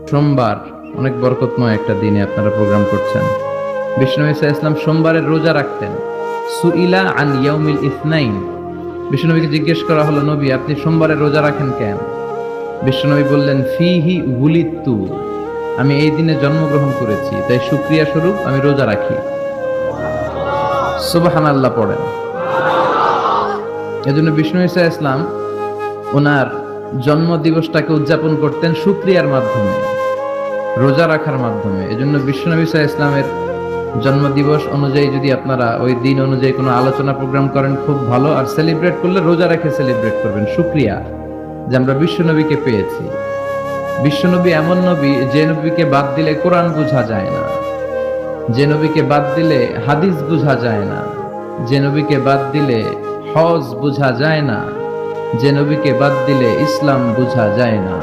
সোমবার অনেক বরকতময় একটা দিনে আপনারা প্রোগ্রাম করছেন। বিষ্ণু ঈসা ইসলাম সোমবারের রোজা রাখতেন। সুইলা আন ইয়াউমিল ইসনাইন, বিষ্ণুনবীকে জিজ্ঞেস করা হলো, নবী আপনি সোমবারের রোজা রাখেন কেন? বিষ্ণুনবী বললেন, ফিহি উলিদতু, আমি এই দিনে জন্মগ্রহণ করেছি, তাই শুকরিয়া স্বরূপ আমি রোজা রাখি। সুবহানাল্লাহ পড়েন। এজন্য বিষ্ণু ঈসা ইসলাম ওনার জন্ম দিবসটাকে উদযাপন করতেন শুকরিয়ার মাধ্যমে, রোজা রাখার মাধ্যমে। এজন্য বিশ্বনবী সাল্লাল্লাহু আলাইহি ইসলামের জন্ম দিবস অনুযায়ী যদি আপনারা ওই দিন অনুযায়ী কোনো আলোচনা প্রোগ্রাম করেন খুব ভালো, আর সেলিব্রেট করলে রোজা রেখে সেলিব্রেট করবেন, শুকরিয়া যে আমরা বিশ্বনবীকে পেয়েছি। বিশ্বনবী এমন নবী যে নবীকে বাদ দিলে কোরআন বোঝা যায় না, যে নবীকে বাদ দিলে হাদিস বোঝা যায় না, যে নবীকে বাদ দিলে হজ বোঝা যায় না, যে নবীকে বাদ দিলে ইসলাম বোঝা যায় না।